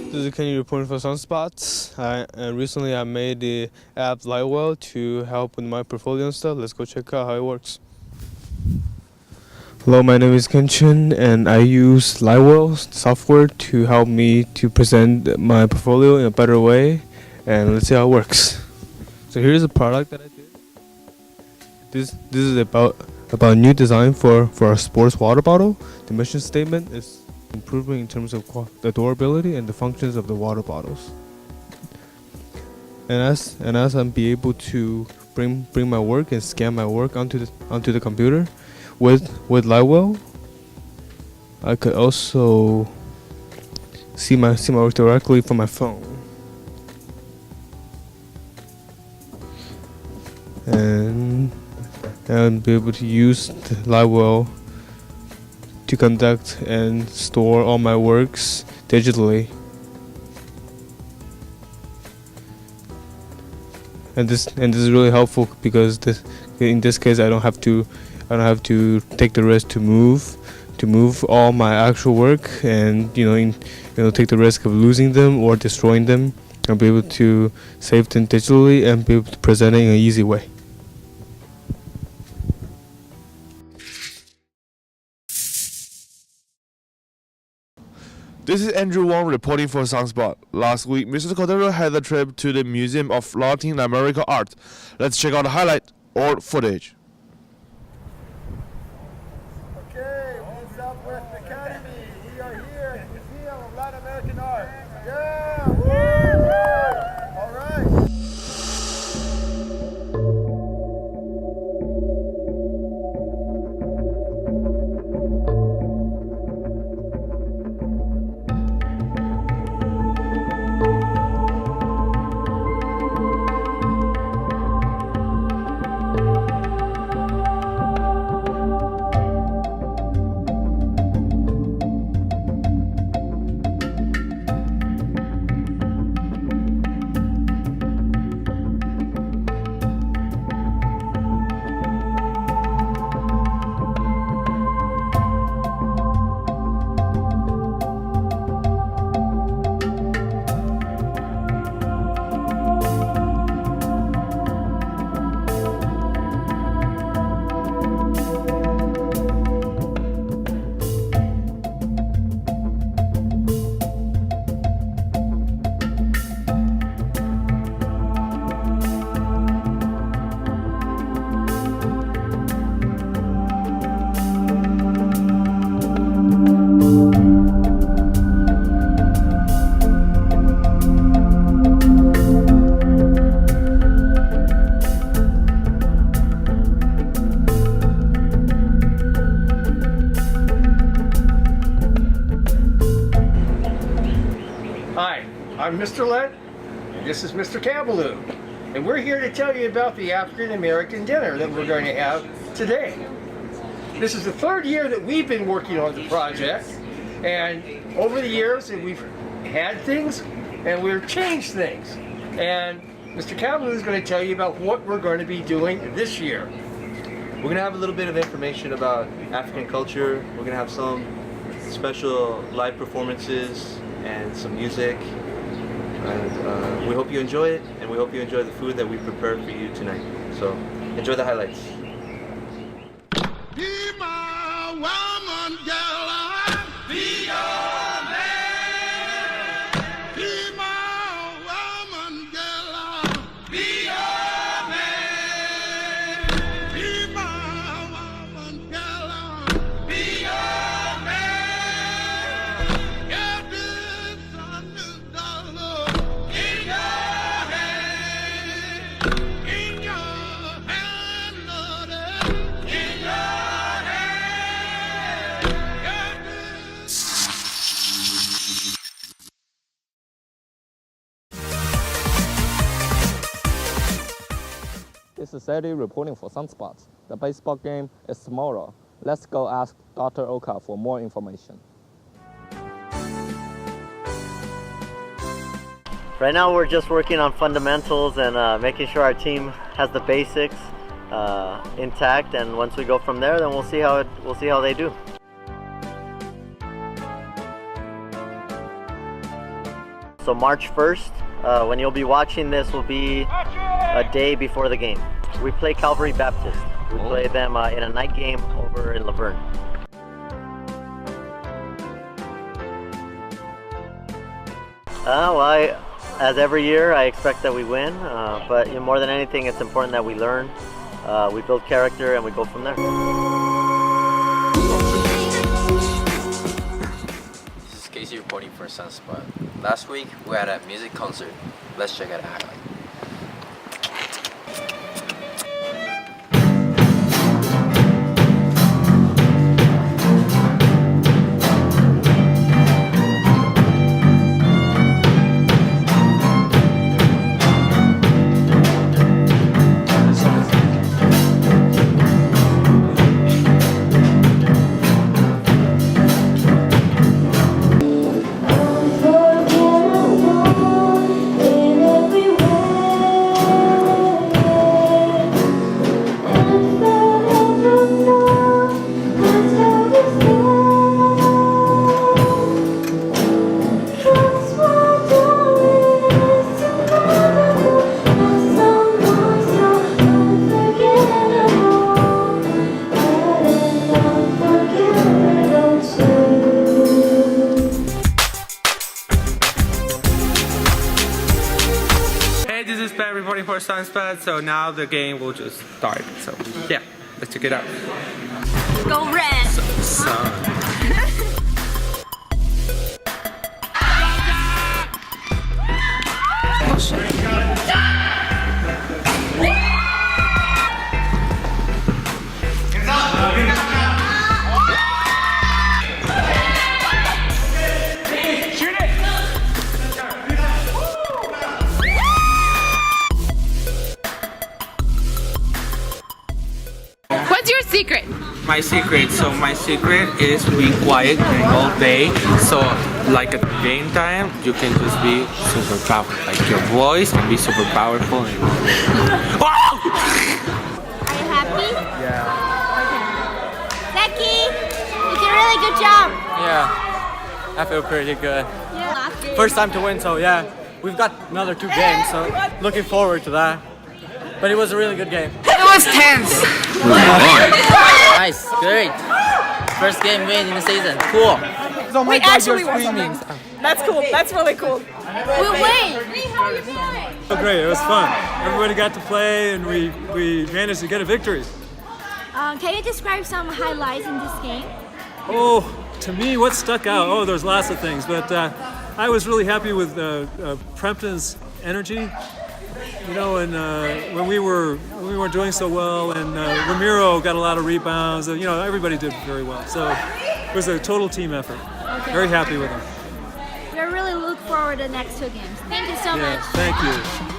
This is Kenny reporting for SunSpots. Recently I made the app Lightwell to help with my portfolio and stuff. Let's go check out how it works. Hello, my name is Kenshin, and I use Lightwell software to help me to present my portfolio in a better way. And let's see how it works. So here's a product that I did. This is about a new design for a sports water bottle. The mission statement is improving in terms of the durability and the functions of the water bottles. And as I'm be able to bring my work and scan my work onto the computer with Lightwell, I could also see my work directly from my phone. And be able to use the Lightwell to conduct and store all my works digitally. And this is really helpful because in this case I don't have to take the risk to move all my actual work and take the risk of losing them or destroying them. I'll be able to save them digitally and be able to present it in an easy way. This is Andrew Wong reporting for SunSpot. Last week, Mr. Cordero had a trip to the Museum of Latin American Art. Let's check out the highlight or footage. Okay, we're Southwestern Academy. We are here at the Museum of Latin American Art. Yeah! Woo! All right. Hi, I'm Mr. Lett, and this is Mr. Cabaloo, and we're here to tell you about the African American dinner that we're going to have today. This is the third year that we've been working on the project, and over the years we've had things and we've changed things. And Mr. Cabaloo is going to tell you about what we're going to be doing this year. We're going to have a little bit of information about African culture. We're going to have some special live performances and some music, and we hope you enjoy it, and we hope you enjoy the food that we prepared for you tonight. So enjoy the highlights. Be my woman, girl, be your man. Be my woman, girl, be your man. Be my woman, girl, be your man. Get this $100 in your hand, Lord, in your hand. Get this. This is Eddie reporting for SunSpots. The baseball game is tomorrow. Let's go ask Dr. Oka for more information. Right now we're just working on fundamentals and making sure our team has the basics intact, and once we go from there, then we'll see how they do. So March 1st, when you'll be watching this, will be a day before the game. We play Calvary Baptist. We play them in a night game over in Laverne. Well, as every year, I expect that we win, but more than anything, it's important that we learn, we build character, and we go from there. This is Casey reporting for Sunspot. Last week, we had a music concert. Let's check out a highlight. This is Pat reporting for SunSpots, so now the game will just start. So yeah, let's check it out. Go red! What's your secret? My secret is being quiet and all day. So like at game time, you can just be super powerful. Like your voice can be super powerful. And... Are you happy? Yeah. Becky, you did a really good job. Yeah, I feel pretty good. Yeah. First time to win, so yeah, we've got another 2 games, so looking forward to that. But it was a really good game. It was tense. Nice, great. First game win in the season. Cool. We actually won. That's cool. That's really cool. We win. How are you feeling? Oh, great, it was fun. Everybody got to play, and we managed to get a victory. Can you describe some highlights in this game? Oh, to me, what stuck out? Oh, there's lots of things, but I was really happy with Prempton's energy. You know, and when we weren't doing so well, and Ramiro got a lot of rebounds. You know, everybody did very well. So it was a total team effort. Okay. Very happy with them. We really look forward to the next 2 games. Thank you so much. Thank you.